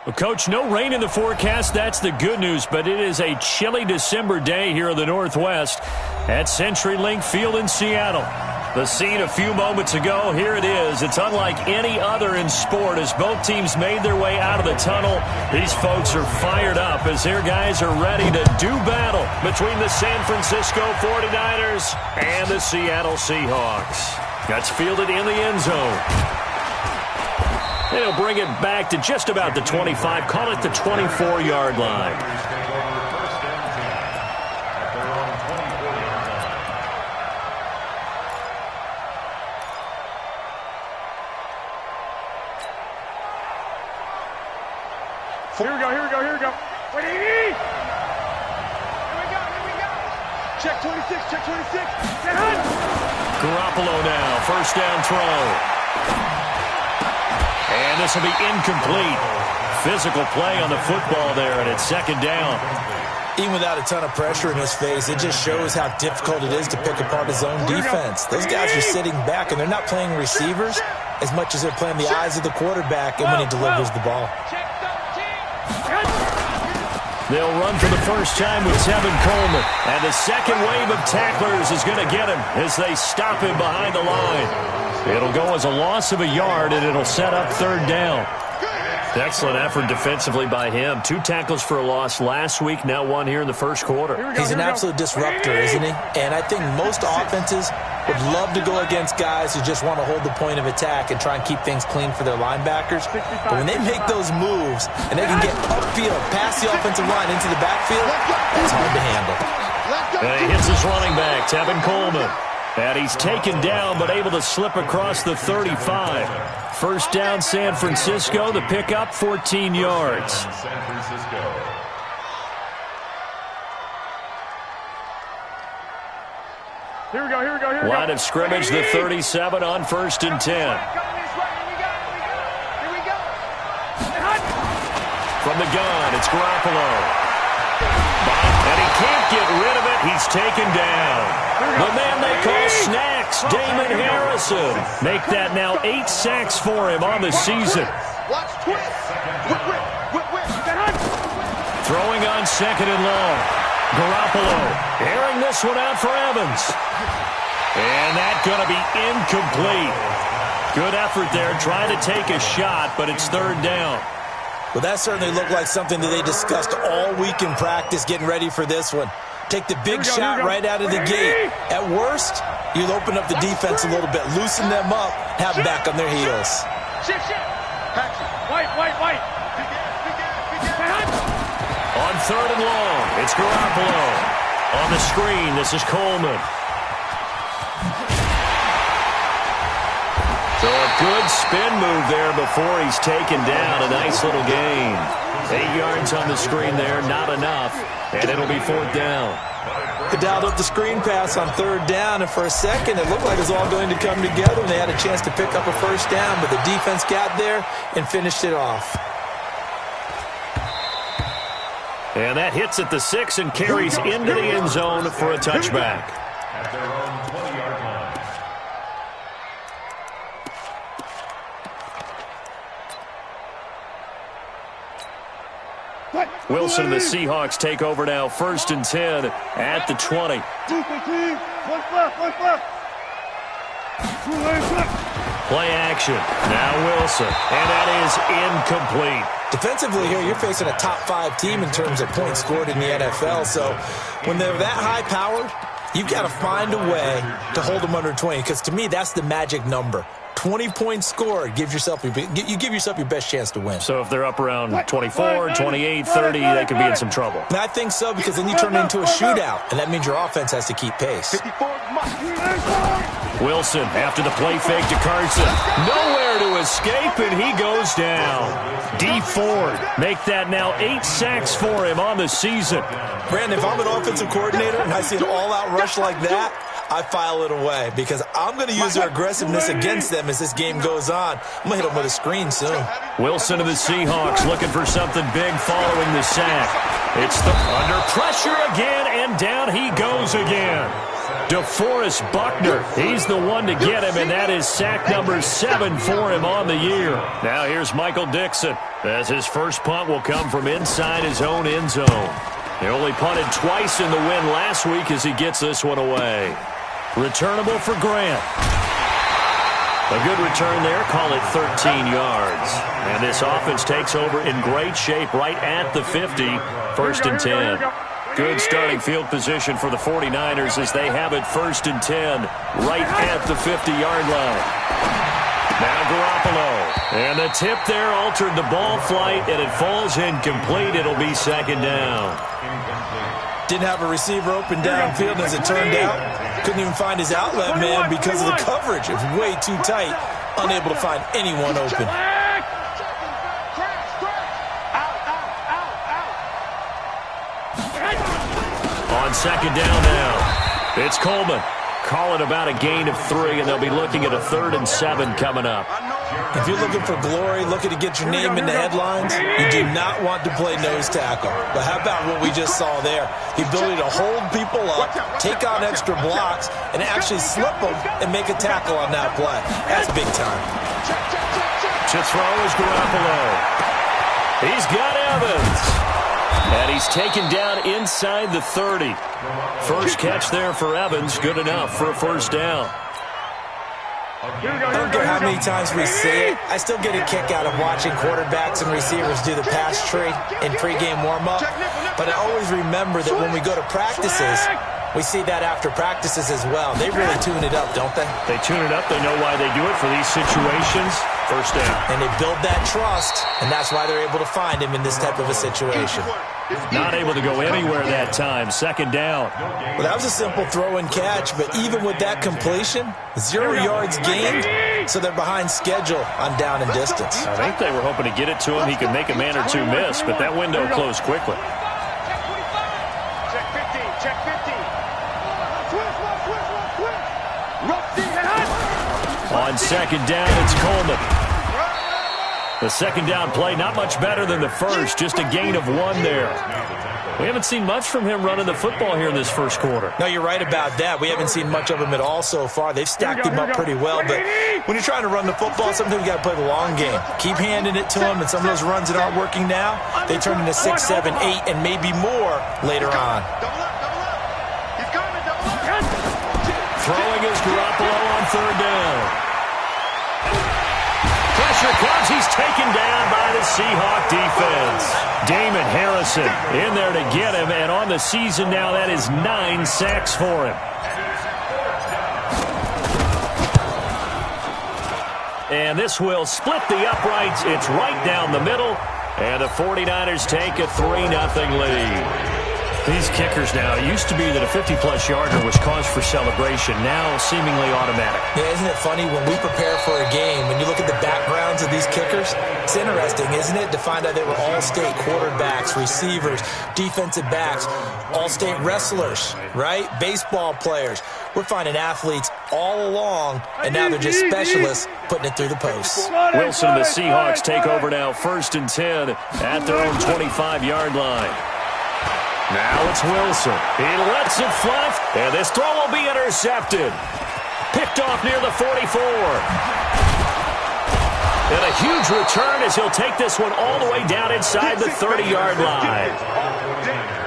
Well, Coach, no rain in the forecast. That's the good news, but it is a chilly December day here in the Northwest at CenturyLink Field in Seattle. The scene a few moments ago, here it is. It's unlike any other in sport as both teams made their way out of the tunnel. These folks are fired up as their guys are ready to do battle between the San Francisco 49ers and the Seattle Seahawks. That's fielded in the end zone. And he'll bring it back to just about the 25, call it the 24-yard line. Here we go. Wait, here we go. Check 26, check 26. Garoppolo now, first down throw. And this will be incomplete. Physical play on the football there, and it's second down. Even without a ton of pressure in his face, it just shows how difficult it is to pick apart his own defense. Those guys are sitting back, and they're not playing receivers as much as they're playing the eyes of the quarterback and when he delivers the ball. They'll run for the first time with Tevin Coleman. And the second wave of tacklers is going to get him as they stop him behind the line. It'll go as a loss of a yard, and it'll set up third down. Excellent effort defensively by him. 2 tackles for a loss last week, now 1 here in the first quarter. He's an absolute disruptor, isn't he? And I think most offenses would love to go against guys who just want to hold the point of attack and try and keep things clean for their linebackers. But when they make those moves and they can get upfield, past the offensive line into the backfield, that's hard to handle. And he hits his running back, Tevin Coleman. And he's taken down but able to slip across the 35. First down, San Francisco. The pickup, 14 yards. Here we go. Line of scrimmage, the 37 on 1st and 10. From the gun, it's Garoppolo. And he can't get rid of it. He's taken down. The man they call Snacks, Damon Harrison. Make that now 8 sacks for him on the season. Throwing on second and long. Garoppolo airing this one out for Evans. And that's going to be incomplete. Good effort there, trying to take a shot, but it's third down. Well, that certainly looked like something that they discussed all week in practice getting ready for this one. Take the big shot right out of the gate. At worst, you'll open up the defense a little bit, loosen them up, have them back on their heels. White. On third and long, it's Garoppolo. On the screen, this is Coleman. So a good spin move there before he's taken down. A nice little gain. 8 yards on the screen there, not enough. And it'll be fourth down. They dialed up the screen pass on third down, and for a second it looked like it was all going to come together, and they had a chance to pick up a first down, but the defense got there and finished it off. And that hits at the 6 and carries into the end zone for a touchback. At their own 20-yard line. Wilson and the Seahawks take over now, 1st and 10 at the 20. Play action. Now Wilson. And that is incomplete. Defensively here, you're facing a top 5 team in terms of points scored in the NFL. So when they're that high-powered, you've got to find a way to hold them under 20, because to me, that's the magic number. 20 points scored, you give yourself your best chance to win. So if they're up around 24, 28, 30, they could be in some trouble. And I think so, because then you turn it into a shootout, and that means your offense has to keep pace. Wilson, after the play fake to Carson, nowhere to escape, and he goes down. D Ford, make that now 8 sacks for him on the season. Brandon, if I'm an offensive coordinator and I see an all-out rush like that, I file it away, because I'm going to use their aggressiveness against them as this game goes on. I'm going to hit them with a screen soon. Wilson of the Seahawks looking for something big following the sack. It's the under pressure again, and down he goes again. DeForest Buckner, he's the one to get him, and that is sack number 7 for him on the year. Now here's Michael Dixon, as his first punt will come from inside his own end zone. He only punted twice in the win last week as he gets this one away. Returnable for Grant. A good return there, call it 13 yards. And this offense takes over in great shape right at the 50, 1st and 10. Good starting field position for the 49ers as they have it 1st and 10 right at the 50-yard line. Now Garoppolo. And the tip there altered the ball flight, and it falls incomplete. It'll be 2nd down. Didn't have a receiver open downfield, as it turned out. Couldn't even find his outlet man because of the coverage. It was way too tight. Unable to find anyone open. On 2nd down now, it's Coleman. Call it about a gain of 3, and they'll be looking at a 3rd and 7 coming up. If you're looking for glory, looking to get your name in the headlines, you do not want to play nose tackle. But how about what we just saw there? The ability to hold people up, take on extra blocks, and actually slip them and make a tackle on that play. That's big time. To throw is Garoppolo. He's got Evans. And he's taken down inside the 30. First catch there for Evans. Good enough for a 1st down. I don't care how many times we see it. I still get a kick out of watching quarterbacks and receivers do the pass tree in pregame warm-up. But I always remember that when we go to practices, we see that after practices as well. They really tune it up, don't they? They tune it up. They know why they do it for these situations. 1st down. And they build that trust, and that's why they're able to find him in this type of a situation. Not able to go anywhere that time. 2nd down. Well, that was a simple throw and catch, but even with that completion, 0 yards gained, so they're behind schedule on down and distance. I think they were hoping to get it to him. He could make a man or two miss, but that window closed quickly. Check 50, check 50. On 2nd down, it's Coleman. The 2nd down play, not much better than the first, just a gain of 1 there. We haven't seen much from him running the football here in this 1st quarter. No, you're right about that. We haven't seen much of him at all so far. They've stacked him up pretty well, but when you're trying to run the football, sometimes you got to play the long game. Keep handing it to him, and some of those runs that aren't working now, they turn into 6, 7, 8, and maybe more later on. Throwing is Garoppolo on 3rd down. Pressure comes. He's taken down by the Seahawk defense. Damon Harrison in there to get him, and on the season now, that is 9 sacks for him. And this will split the uprights. It's right down the middle, and the 49ers take a 3-0 lead. These kickers now, it used to be that a 50-plus yarder was cause for celebration, now seemingly automatic. Yeah, isn't it funny when we prepare for a game, when you look at the backgrounds of these kickers, it's interesting, isn't it, to find out they were all-state quarterbacks, receivers, defensive backs, all-state wrestlers, right? Baseball players. We're finding athletes all along, and now they're just specialists putting it through the posts. Wilson and the Seahawks take over now, 1st and 10 at their own 25-yard line. Now it's Wilson. He lets it fly, and this throw will be intercepted. Picked off near the 44. And a huge return as he'll take this one all the way down inside the 30-yard line.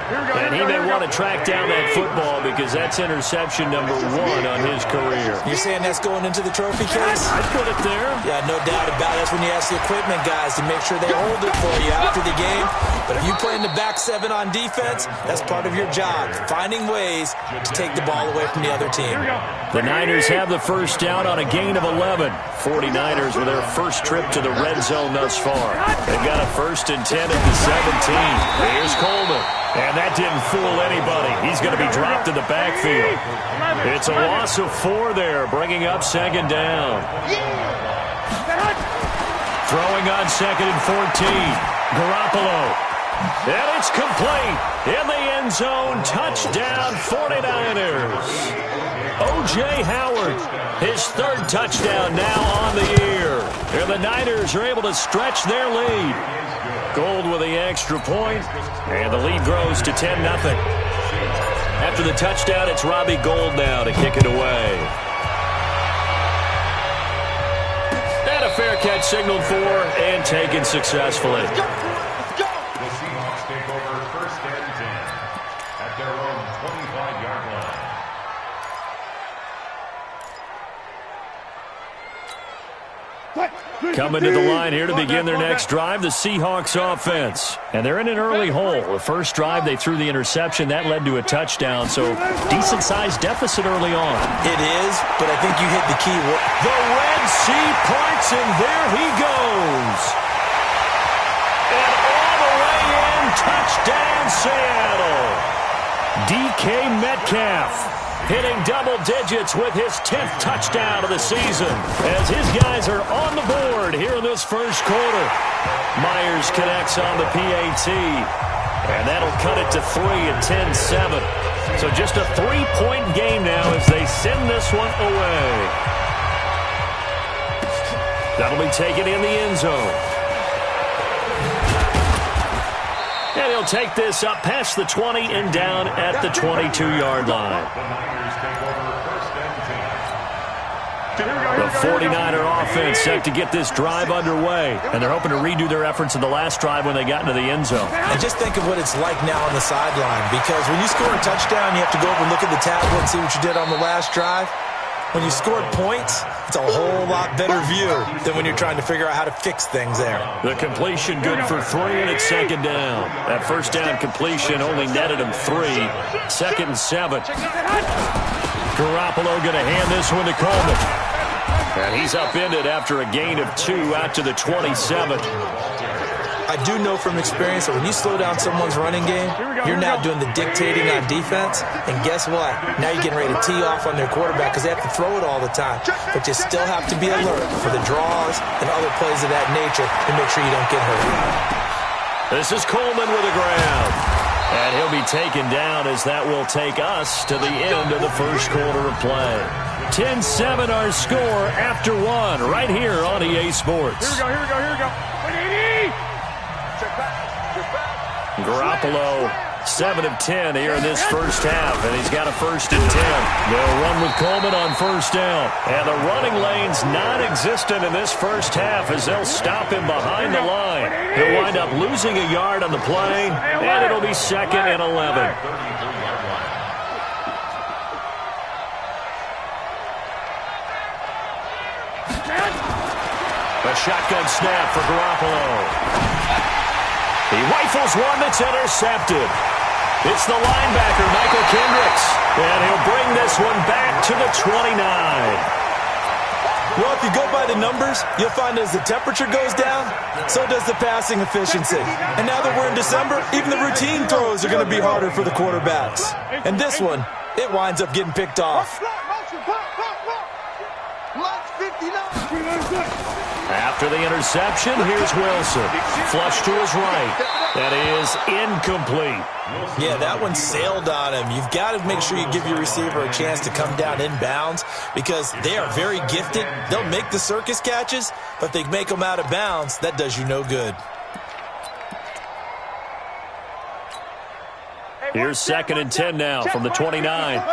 And he may want to track down that football because that's interception number 1 on his career. You're saying that's going into the trophy case? I'd put it there. Yeah, no doubt about it. That's when you ask the equipment guys to make sure they hold it for you after the game. But if you play in the back 7 on defense, that's part of your job, finding ways to take the ball away from the other team. The Niners have the 1st down on a gain of 11. 49ers with their first trip to the red zone thus far. They've got a 1st and 10 at the 17. Here's Coleman. And that didn't fool anybody. He's going to be dropped in the backfield. It's a loss of 4 there, bringing up 2nd down. Throwing on 2nd and 14. Garoppolo. And it's complete. In the end zone, touchdown 49ers. O.J. Howard, his 3rd touchdown now on the year. And the Niners are able to stretch their lead. Gold with the extra point, and the lead grows to 10-0. After the touchdown, it's Robbie Gould now to kick it away. And a fair catch signaled for and taken successfully. The Seahawks take over first and 10 at their own 25-yard line. Coming to the line here to begin their next drive, the Seahawks offense. And they're in an early hole. The first drive, they threw the interception. That led to a touchdown, so decent-sized deficit early on. It is, but I think you hit the key. The Red Sea parts, and there he goes. And all the way in, touchdown Seattle. DK Metcalf hitting double digits with his 10th touchdown of the season as his guys are on the board here in this first quarter. Myers connects on the PAT, and that'll cut it to 3 at 10-7. So just a 3-point game now as they send this one away. That'll be taken in the end zone. And he'll take this up past the 20 and down at the 22-yard line. The 49er offense set to get this drive underway, and they're hoping to redo their efforts in the last drive when they got into the end zone. And just think of what it's like now on the sideline, because when you score a touchdown, you have to go over and look at the tablet and see what you did on the last drive. When you scored points, it's a whole lot better view than when you're trying to figure out how to fix things there. The completion good for 3, and it's second down. That first down completion only netted him 3. Second and 7. Garoppolo going to hand this one to Coleman. And he's upended after a gain of 2 out to the 27. I do know from experience that when you slow down someone's running game, you're now doing the dictating on defense. And guess what? Now you're getting ready to tee off on their quarterback because they have to throw it all the time. But you still have to be alert for the draws and other plays of that nature to make sure you don't get hurt. This is Coleman with a grab. And he'll be taken down as that will take us to the end of the first quarter of play. 10-7 our score after 1 right here on EA Sports. Here we go. Garoppolo, 7 of 10 here in this first half, and he's got a first and 10. They'll run with Coleman on first down. And the running lane's non-existent in this first half as they'll stop him behind the line. He'll wind up losing a yard on the play, and it'll be second and 11. A shotgun snap for Garoppolo. He rifles one that's intercepted. It's the linebacker, Michael Kendricks. And he'll bring this one back to the 29. Well, if you go by the numbers, you'll find as the temperature goes down, so does the passing efficiency. And now that we're in December, even the routine throws are going to be harder for the quarterbacks. And this one, it winds up getting picked off. After the interception, here's Wilson. Flush to his right. That is incomplete. Yeah, that one sailed on him. You've got to make sure you give your receiver a chance to come down inbounds because they are very gifted. They'll make the circus catches, but if they make them out of bounds, that does you no good. Here's second and 10 now from the 29. I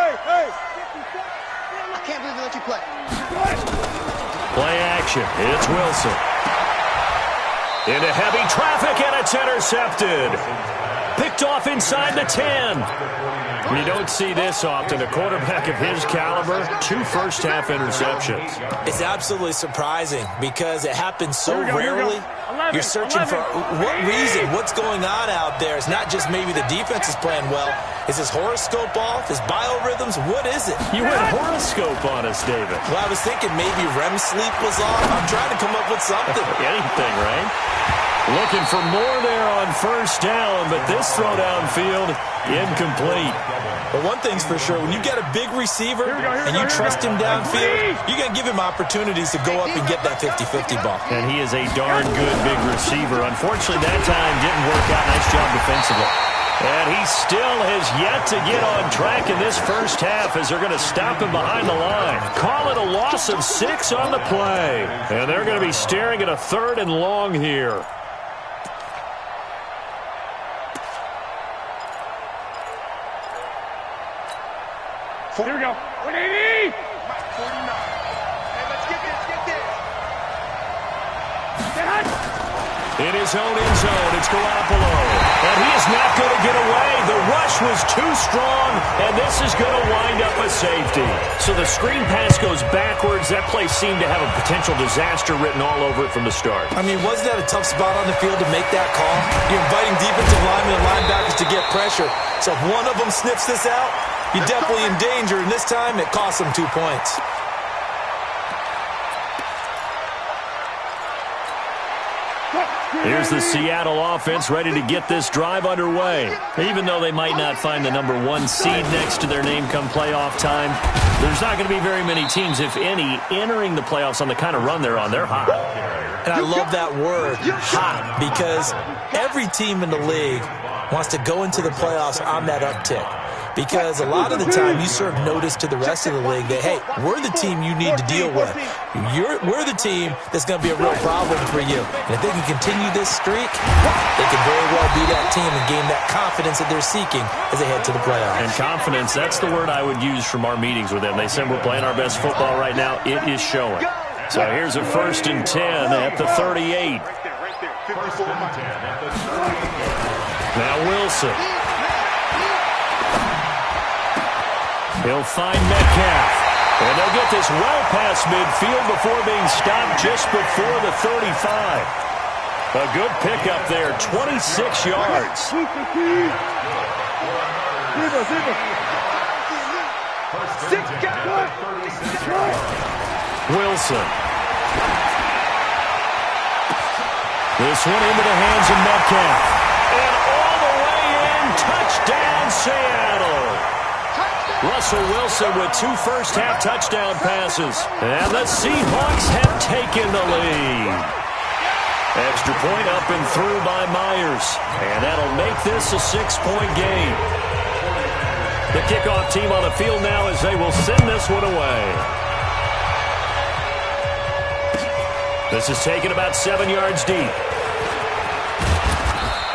can't believe they let you play. Play action. It's Wilson. Into heavy traffic, and it's intercepted. Picked off inside the 10. You don't see this often. A quarterback of his caliber, 2 first-half interceptions. It's absolutely surprising because it happens so rarely. You're searching for what reason, what's going on out there. It's not just maybe the defense is playing well. Is his horoscope off? His biorhythms? What is it? You went horoscope on us, David. Well, I was thinking maybe REM sleep was off. I'm trying to come up with something. Anything, right? Looking for more there on first down, but this throw downfield, incomplete. But one thing's for sure, when you get a big receiver and you trust him downfield, you're going to give him opportunities to go up and get that 50-50 ball. And he is a darn good big receiver. Unfortunately, that time didn't work out. Nice job defensively. And he still has yet to get on track in this first half as they're going to stop him behind the line. Call it a loss of 6 on the play. And they're going to be staring at a 3rd and long here. Here we go. 180. 49. Hey, let's get this. In his own end zone, it's Garoppolo. And he is not going to get away. The rush was too strong, and this is going to wind up a safety. So the screen pass goes backwards. That play seemed to have a potential disaster written all over it from the start. I mean, wasn't that a tough spot on the field to make that call? You're inviting defensive linemen and linebackers to get pressure. So if one of them sniffs this out, you're definitely in danger, and this time it cost them 2 points. Here's the Seattle offense ready to get this drive underway. Even though they might not find the #1 seed next to their name come playoff time, there's not going to be very many teams, if any, entering the playoffs on the kind of run they're on. They're hot. And I love that word, hot, because every team in the league wants to go into the playoffs on that uptick. Because a lot of the time you serve notice to the rest of the league that, hey, we're the team you need to deal with. We're the team that's going to be a real problem for you. And if they can continue this streak, they can very well be that team and gain that confidence that they're seeking as they head to the playoffs. And confidence, that's the word I would use from our meetings with them. They said we're playing our best football right now. It is showing. So here's a 1st and 10 at the 38. Now Wilson. He'll find Metcalf. And they'll get this well past midfield before being stopped just before the 35. A good pickup there, 26 yards. Wilson. This one into the hands of Metcalf. And all the way in, touchdown Seattle. Russell Wilson with 2 first-half touchdown passes. And the Seahawks have taken the lead. Extra point up and through by Myers. And that'll make this a 6-point game. The kickoff team on the field now as they will send this one away. This is taken about 7 yards deep.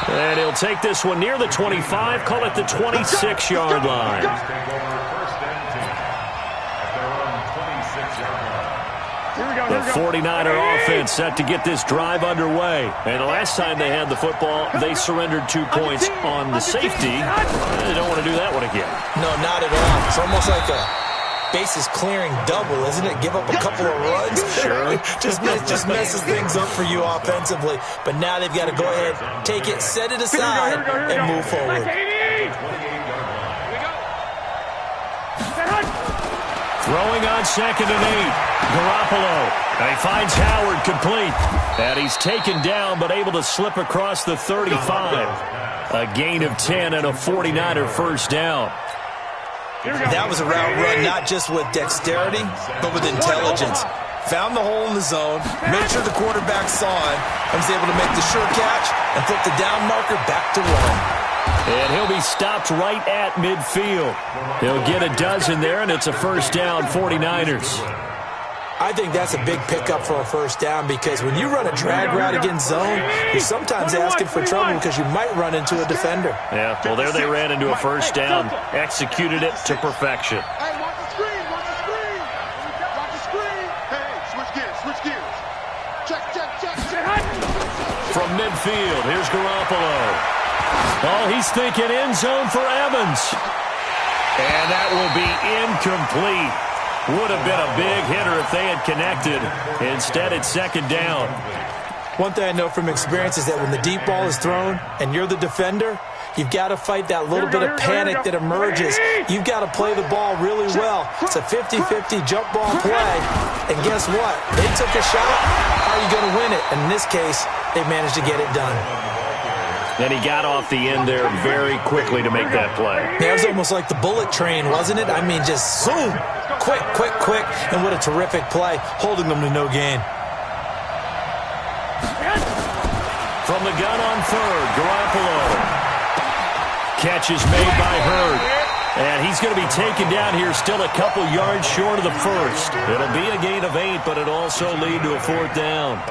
And he'll take this one near the 25, call it the 26-yard line. The 49er offense set to get this drive underway. And the last time they had the football, they surrendered 2 points on the safety. They don't want to do that one again. No, not at all. It's almost like a bases clearing double, isn't it? Give up a couple of runs. Sure. just messes things up for you offensively. But now they've got to go ahead, take it, set it aside, and move forward. Throwing on 2nd and 8. Garoppolo. And he finds Howard complete. And he's taken down but able to slip across the 35. A gain of 10 and a 49er first down. That was a route run not just with dexterity, but with intelligence. Found the hole in the zone, made sure the quarterback saw it, and was able to make the sure catch and flip the down marker back to 1. And he'll be stopped right at midfield. He'll get a dozen there, and it's a first down, 49ers. I think that's a big pickup for a first down because when you run a drag route against zone, you're sometimes asking for trouble because you might run into a defender. Yeah, well, there they ran into a first down, executed it to perfection. Hey, watch the screen, watch the screen. Watch the screen. Hey, switch gears. Check. From midfield, here's Garoppolo. Oh, he's thinking end zone for Evans. And that will be incomplete. Would have been a big hitter if they had connected. Instead, it's 2nd down. One thing I know from experience is that when the deep ball is thrown and you're the defender, you've got to fight that little bit of panic that emerges. You've got to play the ball really well. It's a 50-50 jump ball play. And guess what? They took a shot. How are you going to win it? And in this case, they managed to get it done. And he got off the end there very quickly to make that play. Yeah, it was almost like the bullet train, wasn't it? I mean, just zoom. Quick. And what a terrific play, holding them to no gain. From the gun on 3rd, Garoppolo. Catch is made by Hurd. And he's going to be taken down here still a couple yards short of the first. It'll be a gain of 8, but it'll also lead to a 4th down.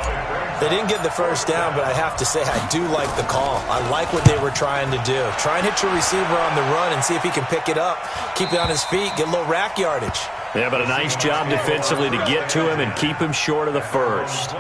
They didn't get the first down, but I have to say I do like the call. I like what they were trying to do. Try and hit your receiver on the run and see if he can pick it up, keep it on his feet, get a little rack yardage. Yeah, but a nice job defensively to get to him and keep him short of the first.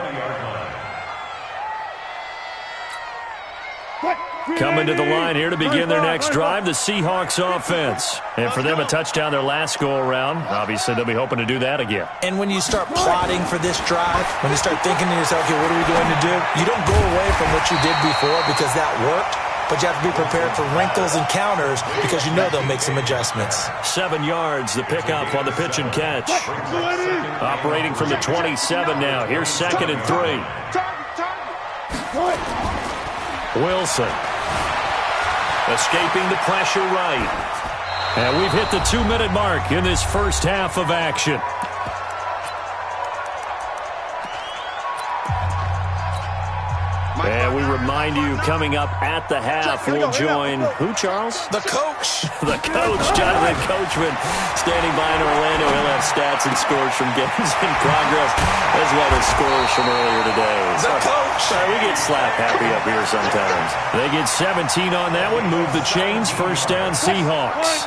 Coming to the line here to begin their next drive, the Seahawks offense. And for them, a touchdown their last go-around. Obviously, they'll be hoping to do that again. And when you start plotting for this drive, when you start thinking to yourself, okay, what are we going to do? You don't go away from what you did before because that worked, but you have to be prepared for wrinkles and counters because you know they'll make some adjustments. 7 yards, the pickup on the pitch and catch. Operating from the 27 now. Here's 2nd and 3. Wilson. Escaping the pressure right. And we've hit the 2-minute mark in this first half of action. And we remind you, coming up at the half, we'll join who, Charles? The coach. The coach, Jonathan Coachman, standing by in Orlando. He'll have stats and scores from games in progress, as well as scores from earlier today. The coach. We get slap happy up here sometimes. They get 17 on that one. Move the chains. First down, Seahawks.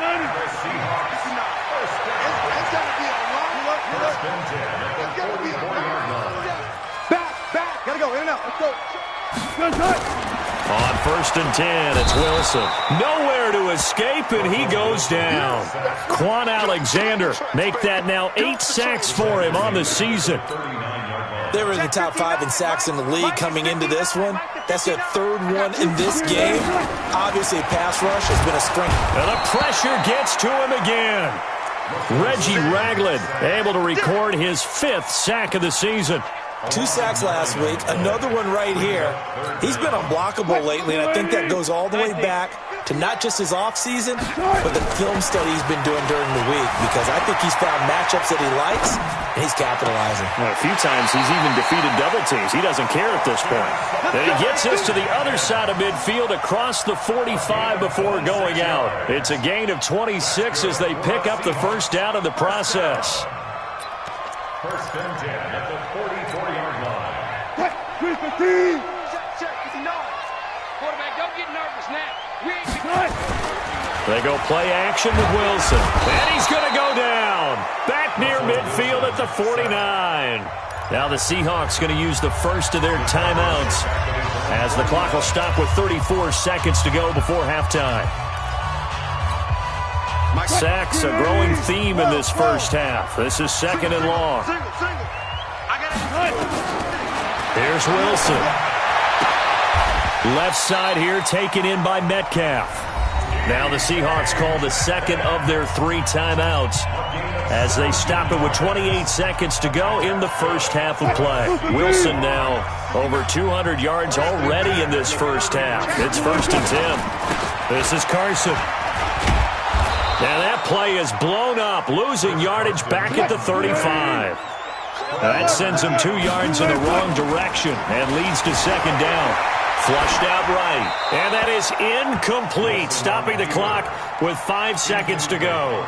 Back. Gotta go. In and out. Let's go. On 1st and 10, it's Wilson. Nowhere to escape, and he goes down. Quan Alexander make that now 8 sacks for him on the season. They were in the top 5 in sacks in the league coming into this one. That's their 3rd one in this game. Obviously, pass rush has been a strength. And the pressure gets to him again. Reggie Ragland able to record his 5th sack of the season. 2 sacks last week, another one right here. He's been unblockable lately, and I think that goes all the way back to not just his offseason, but the film study he's been doing during the week, because I think he's found matchups that he likes, and he's capitalizing. Well, a few times he's even defeated double teams. He doesn't care at this point. And he gets us to the other side of midfield across the 45 before going out. It's a gain of 26 as they pick up the first down in the process. 1st and 10 at the 44-yard line. Check. Is he not? Quarterback, don't get nervous now. They go play action with Wilson. And he's going to go down. Back near midfield at the 49. Now the Seahawks going to use the first of their timeouts as the clock will stop with 34 seconds to go before halftime. Sacks, a growing theme in this first half. This is 2nd and long. Here's Wilson. Left side here taken in by Metcalf. Now the Seahawks call the 2nd of their 3 timeouts as they stop it with 28 seconds to go in the first half of play. Wilson now over 200 yards already in this first half. It's 1st and 10. This is Carson. Now that play is blown up, losing yardage back at the 35. Now that sends him 2 yards in the wrong direction and leads to 2nd down. Flushed out right. And that is incomplete, stopping the clock with 5 seconds to go.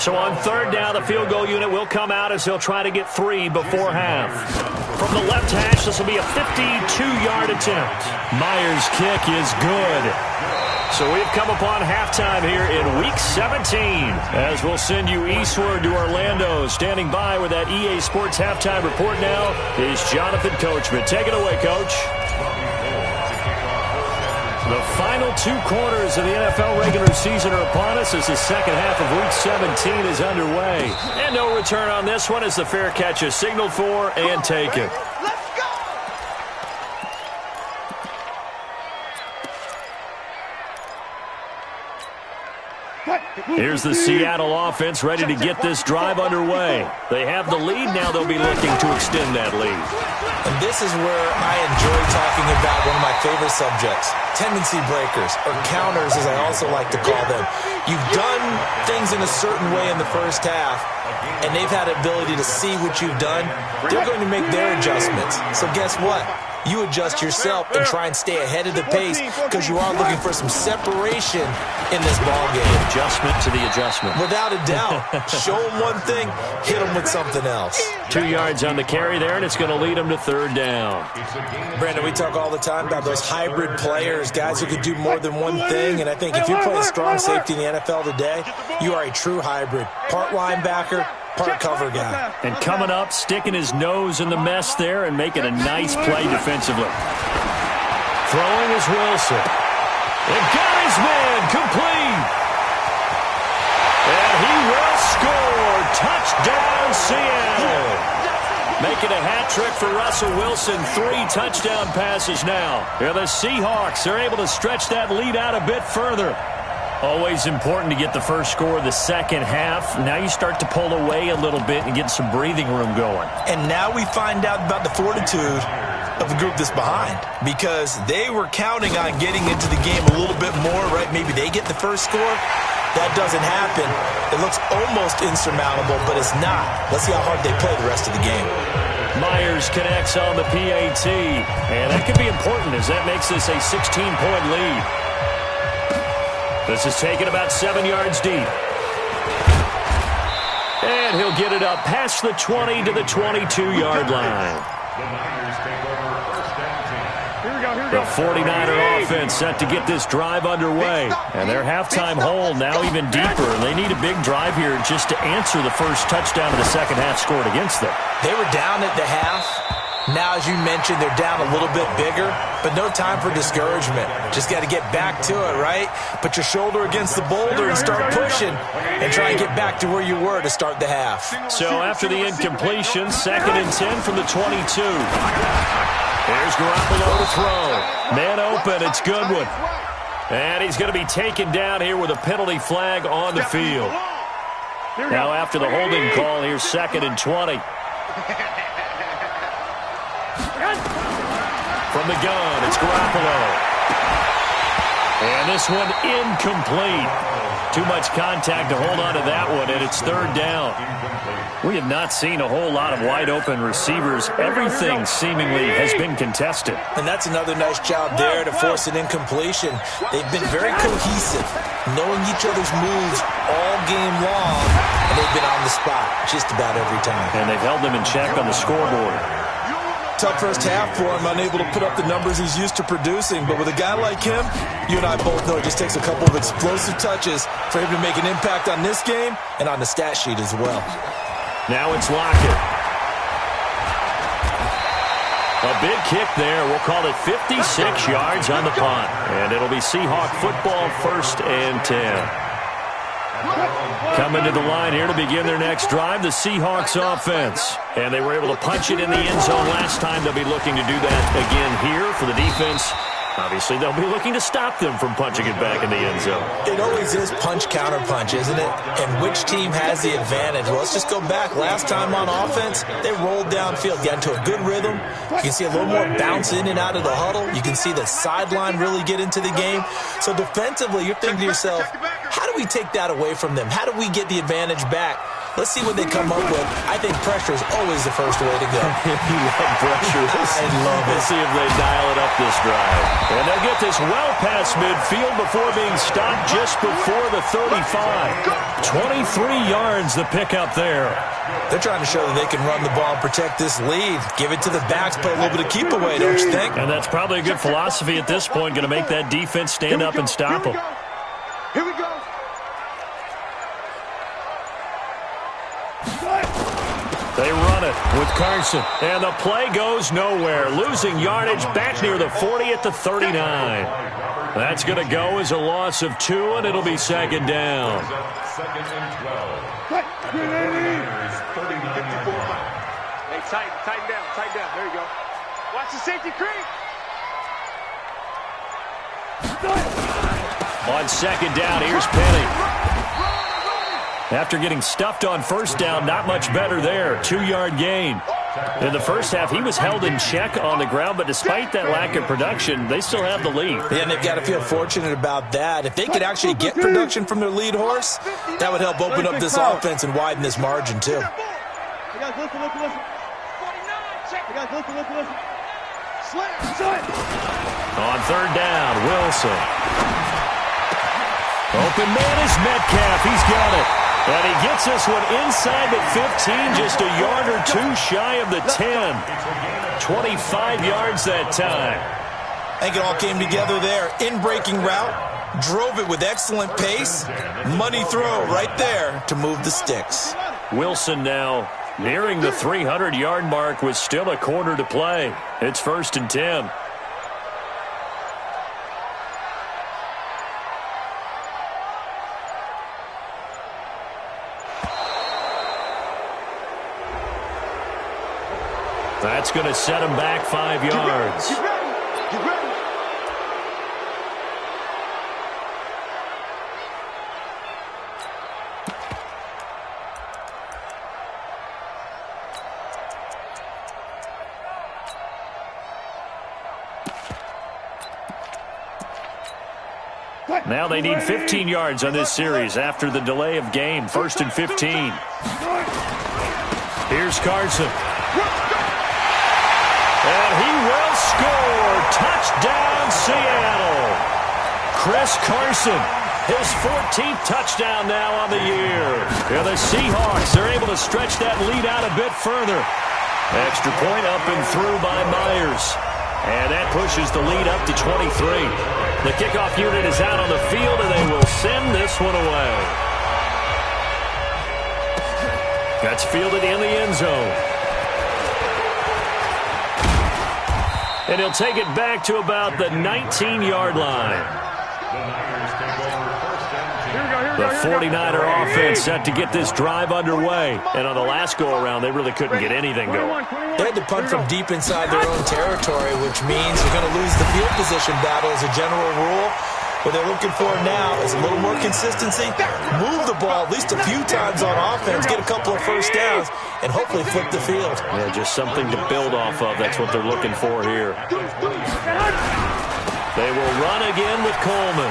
So on 3rd down, the field goal unit will come out as he'll try to get 3 before half. From the left hash, this will be a 52-yard attempt. Myers' kick is good. So we've come upon halftime here in Week 17 as we'll send you eastward to Orlando. Standing by with that EA Sports halftime report now is Jonathan Coachman. Take it away, Coach. The final 2 quarters of the NFL regular season are upon us as the second half of Week 17 is underway. And no return on this one as the fair catch is signaled for and taken. Here's the Seattle offense ready to get this drive underway. They have the lead. Now they'll be looking to extend that lead. And this is where I enjoy talking about one of my favorite subjects, tendency breakers, or counters as I also like to call them. You've done things in a certain way in the first half, and they've had the ability to see what you've done. They're going to make their adjustments. So guess what? you adjust yourself and try and stay ahead of the pace because you are looking for some separation in this ball game. Adjustment to the adjustment. Without a doubt. Show them one thing, hit them with something else. 2 yards on the carry there, and it's going to lead them to third down. Brandon, we talk all the time about those hybrid players, guys who could do more than one thing, and I think if you're playing strong safety in the NFL today, you are a true hybrid. Part linebacker, part cover guy. And coming up, sticking his nose in the mess there and making a nice play defensively. Throwing is Wilson. And got his man complete. And he will score. Touchdown, Seattle. Making a hat trick for Russell Wilson. 3 touchdown passes now. Here the Seahawks are able to stretch that lead out a bit further. Always important to get the first score of the second half. Now you start to pull away a little bit and get some breathing room going. And now we find out about the fortitude of the group that's behind, because they were counting on getting into the game a little bit more, right? Maybe they get the first score. That doesn't happen. It looks almost insurmountable, but it's not. Let's see how hard they play the rest of the game. Myers connects on the PAT, and that could be important as that makes this a 16-point lead. This is taken about 7 yards deep. And he'll get it up past the 20 to the 22-yard line. The 49er offense set to get this drive underway. And their halftime hole now even deeper. And they need a big drive here just to answer the first touchdown of the second half scored against them. They were down at the half. Now, as you mentioned, they're down a little bit bigger, but no time for discouragement. Just got to get back to it, right? Put your shoulder against the boulder and start pushing and try and get back to where you were to start the half. So after the incompletion, 2nd and 10 from the 22. Here's Garoppolo to throw. Man open, it's Goodwin. And he's going to be taken down here with a penalty flag on the field. Now after the holding call, here's 2nd and 20. From the gun, it's Garoppolo. And this one incomplete. Too much contact to hold on to that one, and it's 3rd down. We have not seen a whole lot of wide-open receivers. Everything seemingly has been contested. And that's another nice job there to force an incompletion. They've been very cohesive, knowing each other's moves all game long, and they've been on the spot just about every time. And they've held them in check on the scoreboard. Tough first half for him, unable to put up the numbers he's used to producing. But with a guy like him, you and I both know it just takes a couple of explosive touches for him to make an impact on this game and on the stat sheet as well. Now it's Lockett. A big kick there. We'll call it 56 yards on the punt. And it'll be Seahawk football, 1st and 10. Coming to the line here to begin their next drive, the Seahawks offense. And they were able to punch it in the end zone last time. They'll be looking to do that again here for the defense. Obviously, they'll be looking to stop them from punching it back in the end zone. It always is punch-counter-punch, isn't it? And which team has the advantage? Well, let's just go back. Last time on offense, they rolled downfield, got into a good rhythm. You can see a little more bounce in and out of the huddle. You can see the sideline really get into the game. So defensively, you're thinking to yourself, how do we take that away from them? How do we get the advantage back? Let's see what they come up with. I think pressure is always the first way to go. You love pressure. I love it. Let's see if they dial it up this drive. And they'll get this well past midfield before being stopped just before the 35. 23 yards the pickup there. They're trying to show that they can run the ball and protect this lead. Give it to the backs, put a little bit of keep away, don't you think? And that's probably a good philosophy at this point, going to make that defense stand up and stop them. Here we go. They run it with Carson, and the play goes nowhere. Losing yardage back near the 40 at the 39. That's going to go as a loss of 2, and it'll be 2nd down. 2nd and 12. Hey, tighten down. There you go. Watch the safety creep. On 2nd down, here's Penny. After getting stuffed on 1st down, not much better there. 2-yard gain. In the first half, he was held in check on the ground, but despite that lack of production, they still have the lead. Yeah, and they've got to feel fortunate about that. If they could actually get production from their lead horse, that would help open up this offense and widen this margin, too. You guys listen. 49, check. You guys listen. On third down, Wilson. Open man is Metcalf. He's got it. And he gets this one inside the 15, just a yard or two shy of the 10. 25 yards that time. I think it all came together there. In-breaking route, drove it with excellent pace. Money throw right there to move the sticks. Wilson now nearing the 300-yard mark with still a quarter to play. It's 1st and 10. That's going to set him back 5 yards. Get ready. Get ready. Now they need 15 yards on this series after the delay of game. 1st and 15. Here's Carson. And he will score. Touchdown, Seattle. Chris Carson, his 14th touchdown now on the year. Yeah, the Seahawks are able to stretch that lead out a bit further. Extra point up and through by Myers. And that pushes the lead up to 23. The kickoff unit is out on the field, and they will send this one away. That's fielded in the end zone. And he'll take it back to about the 19-yard line. The 49er offense set to get this drive underway. And on the last go-around, they really couldn't get anything going. They had to punt from deep inside their own territory, which means you're going to lose the field position battle as a general rule. What they're looking for now is a little more consistency, move the ball at least a few times on offense, get a couple of first downs, and hopefully flip the field. Yeah, just something to build off of. That's what they're looking for here. They will run again with Coleman.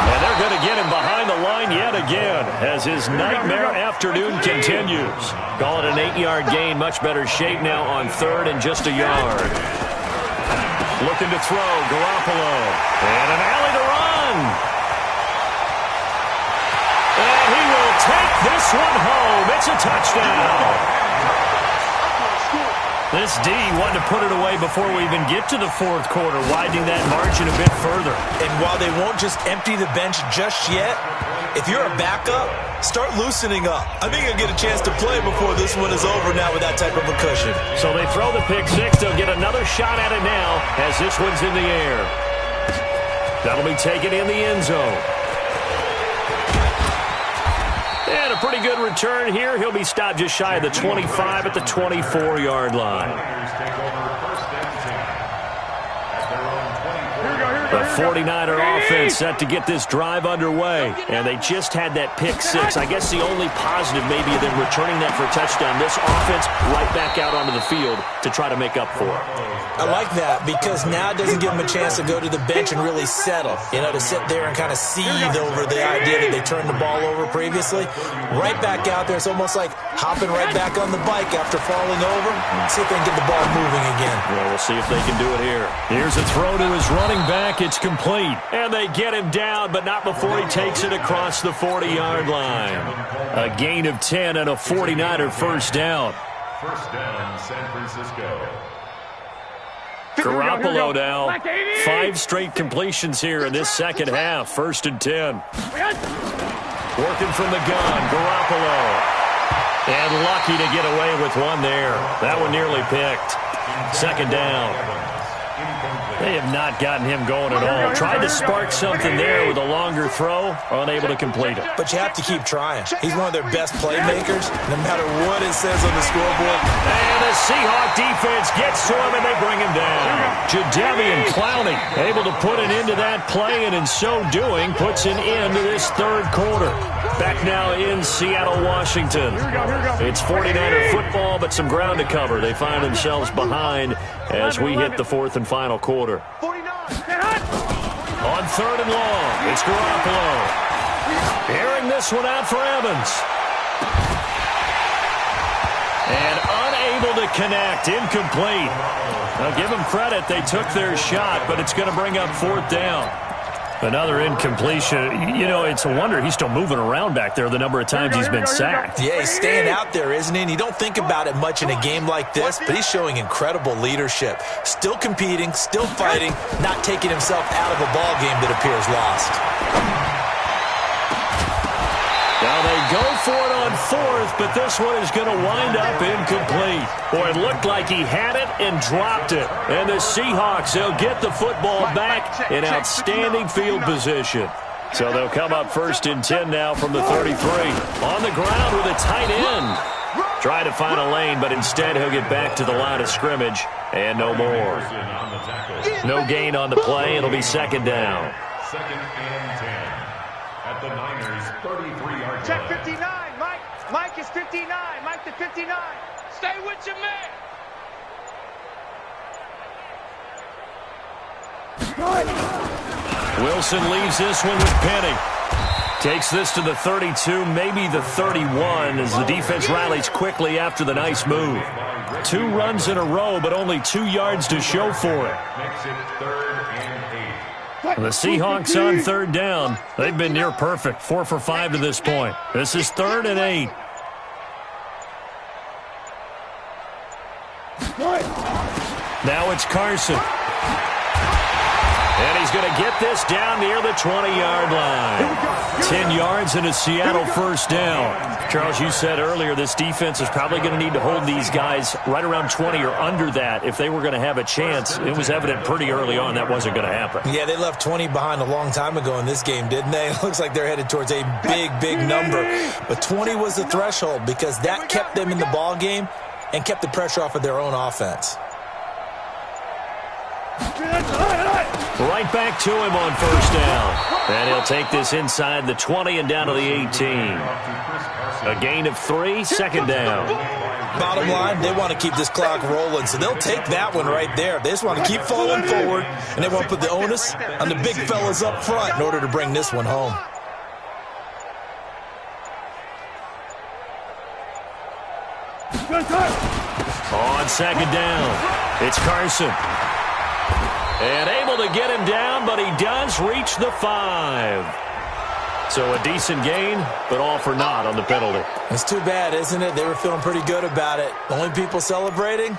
And they're going to get him behind the line yet again as his nightmare afternoon continues. Call it an 8-yard gain. Much better shape now on 3rd and just a yard. Looking to throw, Garoppolo. And an alley to run. And he will take this one home. It's a touchdown. This D wanted to put it away before we even get to the 4th quarter, widening that margin a bit further. And while they won't just empty the bench just yet, if you're a backup, start loosening up. I think you'll get a chance to play before this one is over now with that type of a cushion. So they throw the pick six. They'll get another shot at it now as this one's in the air. That'll be taken in the end zone. And a pretty good return here. He'll be stopped just shy of the 25 at the 24-yard line. The 49er offense set to get this drive underway. And they just had that pick six. I guess the only positive maybe of them returning that for a touchdown. This offense right back out onto the field to try to make up for it. I like that because now it doesn't give them a chance to go to the bench and really settle. You know, to sit there and kind of seethe over the idea that they turned the ball over previously. Right back out there. It's almost like hopping right back on the bike after falling over. See if they can get the ball moving again. Well, we'll see if they can do it here. Here's a throw to his running back. It's complete. And they get him down, but not before he takes it across the 40-yard line. A gain of 10 and a 49er first down. First down, San Francisco. Garoppolo now. 5 straight completions here in this second half. 1st and 10. Working from the gun, Garoppolo. And lucky to get away with one there. That one nearly picked. 2nd down. They have not gotten him going at all. Tried to spark something there with a longer throw, unable to complete it. But you have to keep trying. He's one of their best playmakers, no matter what it says on the scoreboard. And the Seahawk defense gets to him, and they bring him down. Jadeveon Clowney able to put an end to that play, and in so doing, puts an end to this 3rd quarter. Back now in Seattle, Washington. It's 49er football, but some ground to cover. They find themselves behind as we hit the 4th and final quarter. On 3rd and long, it's Garoppolo. Airing this one out for Evans. And unable to connect. Incomplete. Now, give them credit. They took their shot, but it's going to bring up 4th down. Another incompletion. You know, it's a wonder he's still moving around back there the number of times he's been sacked. Yeah, he's staying out there, isn't he? And you don't think about it much in a game like this, but he's showing incredible leadership. Still competing, still fighting, not taking himself out of a ball game that appears lost. Now they go for it on 4th, but this one is going to wind up incomplete. Boy, it looked like he had it and dropped it. And the Seahawks, they'll get the football back in outstanding field position. So they'll come up 1st and 10 now from the 33. On the ground with a tight end. Trying to find a lane, but instead he'll get back to the line of scrimmage. And no more. No gain on the play. It'll be 2nd down. 2nd and 10. At the Niners' 33-yard line. Check 59, Mike. Mike is 59. Mike to 59. Stay with your man. Wilson leaves this one with Penny. Takes this to the 32, maybe the 31, as the defense rallies quickly after the nice move. 2 runs in a row, but only 2 yards to show for it. Makes it 3rd and 8. The Seahawks on 3rd down. They've been near perfect, 4 for 5 to this point. This is 3rd and 8. Now it's Carson. And he's going to get this down near the 20-yard line. 10 yards and a Seattle 1st down. Charles, you said earlier this defense is probably going to need to hold these guys right around 20 or under that if they were going to have a chance. It was evident pretty early on that wasn't going to happen. Yeah, they left 20 behind a long time ago in this game, didn't they? It looks like they're headed towards a big number. But 20 was the threshold because that kept them in the ball game and kept the pressure off of their own offense. Right back to him on 1st down. And he'll take this inside the 20 and down to the 18. A gain of 3, 2nd down. Bottom line, they want to keep this clock rolling, so they'll take that one right there. They just want to keep falling forward, and they want to put the onus on the big fellas up front in order to bring this one home. On 2nd down, it's Carson. And able to get him down, but he does reach the 5. So a decent gain, but all for naught on the penalty. It's too bad, isn't it? They were feeling pretty good about it. The only people celebrating,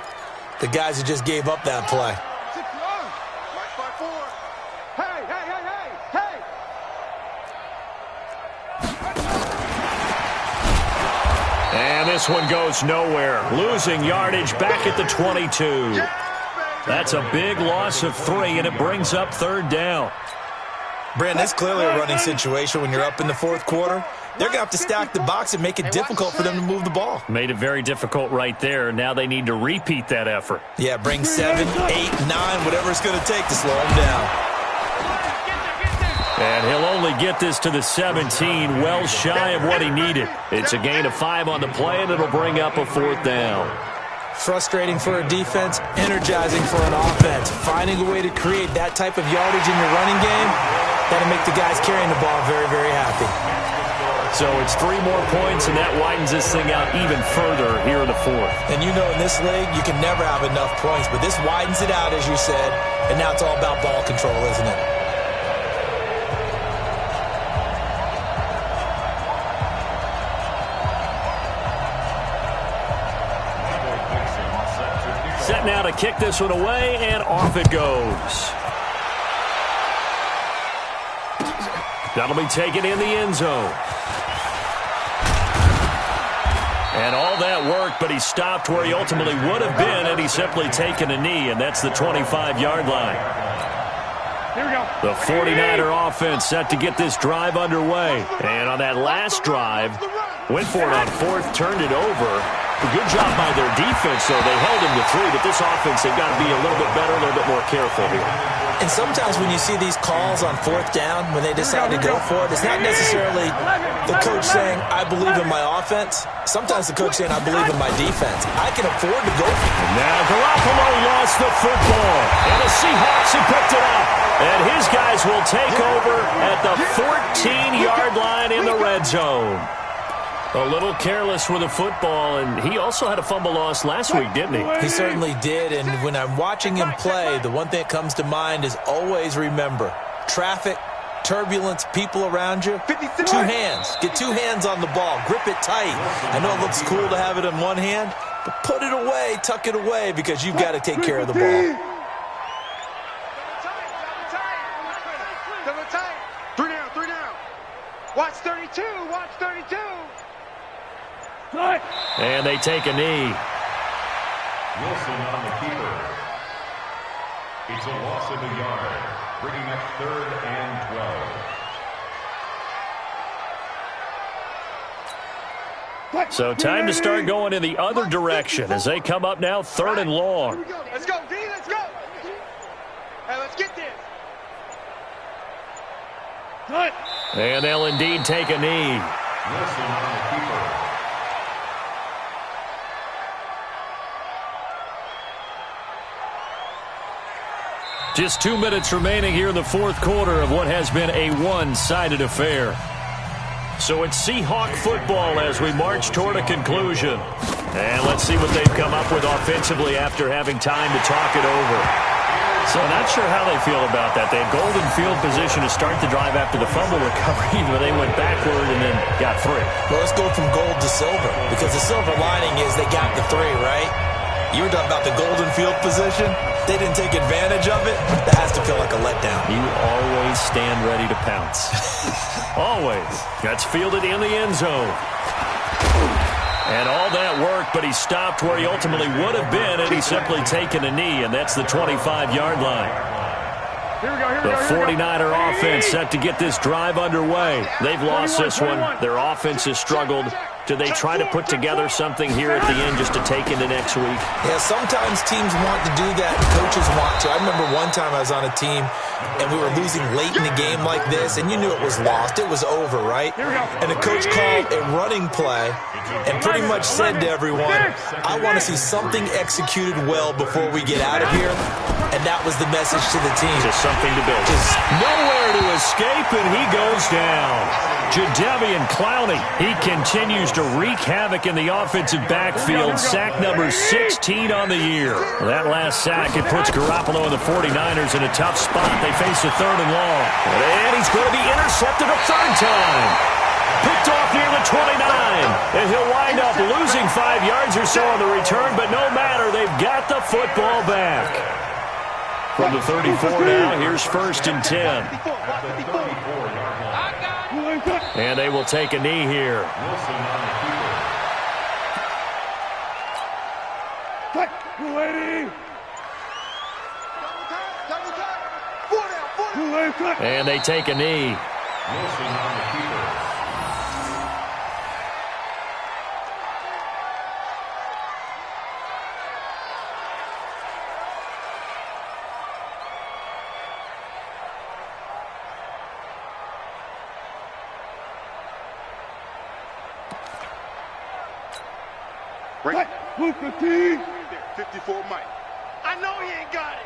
the guys who just gave up that play. And this one goes nowhere. Losing yardage back at the 22. That's a big loss of 3, and it brings up 3rd down. Brandon, it's clearly a running situation when you're up in the 4th quarter. They're going to have to stack the box and make it difficult for them to move the ball. Made it very difficult right there. Now they need to repeat that effort. Yeah, bring 7, 8, 9, whatever it's going to take to slow them down. And he'll only get this to the 17, well shy of what he needed. It's a gain of 5 on the play, and it'll bring up a 4th down. Frustrating for a defense, energizing for an offense. Finding a way to create that type of yardage in your running game, that'll make the guys carrying the ball very, very happy. So it's 3 more points, and that widens this thing out even further here in the 4th. And you know in this league, you can never have enough points, but this widens it out, as you said, and now it's all about ball control, isn't it? Set now to kick this one away, and off it goes. That'll be taken in the end zone. And all that work, but he stopped where he ultimately would have been had he simply taken a knee, and that's the 25-yard line. Here we go. The 49er offense set to get this drive underway. And on that last drive, went for it on 4th, turned it over. A good job by their defense, though. They held him to 3, but this offense, they've got to be a little bit better, a little bit more careful here. And sometimes when you see these calls on 4th down, when they decide to go for it, it's not necessarily the coach saying, I believe in my offense. Sometimes the coach saying, I believe in my defense. I can afford to go for it. Now Garoppolo lost the football, and the Seahawks have picked it up. And his guys will take over at the 14-yard line in the red zone. A little careless with a football, and he also had a fumble loss last week, didn't he? He certainly did, and when I'm watching him play, the one thing that comes to mind is always remember, traffic, turbulence, people around you, 2 hands. Get 2 hands on the ball. Grip it tight. I know it looks cool to have it in one hand, but put it away, tuck it away, because you've got to take care of the ball. Double tight. 3 down, 3 down. Watch 32, watch 32. And they take a knee. Wilson on the keeper. It's a loss of a yard, bringing up 3rd and 12. So time to start going in the other direction as they come up now 3rd and long. Let's go, D, let's go. Hey, let's get this. And they'll indeed take a knee. Wilson on the keeper. Just 2 minutes remaining here in the 4th quarter of what has been a one-sided affair. So it's Seahawk football as we march toward a conclusion. And let's see what they've come up with offensively after having time to talk it over. So not sure how they feel about that. They had golden field position to start the drive after the fumble recovery, but they went backward and then got 3. Well, let's go from gold to silver, because the silver lining is they got the 3, right? You were talking about the golden field position. They didn't take advantage of it. That has to feel like a letdown. You always stand ready to pounce. Always. That's fielded in the end zone. And all that work, but he stopped where he ultimately would have been had he simply taken a knee, and that's the 25-yard line. The 49er offense set to get this drive underway. They've lost this one. Their offense has struggled. Do they try to put together something here at the end just to take into next week? Yeah, sometimes teams want to do that. Coaches want to. I remember one time I was on a team, and we were losing late in the game like this, and you knew it was lost. It was over, right? And the coach called a running play and pretty much said to everyone, I want to see something executed well before we get out of here. And that was the message to the team. Just something to build. Just nowhere to escape, and he goes down. Jadeveon Clowney, he continues to wreak havoc in the offensive backfield. Sack number 16 on the year. That last sack, it puts Garoppolo and the 49ers in a tough spot. They face a 3rd and long. And he's going to be intercepted a 3rd time. Picked off near the 29. And he'll wind up losing 5 yards or so on the return, but no matter, they've got the football back. From the 34 now, here's 1st and 10. And they will take a knee here. Wilson on the keeper. And they take a knee. Wilson on the keeper. Right. 54 Mike. I know he ain't got it.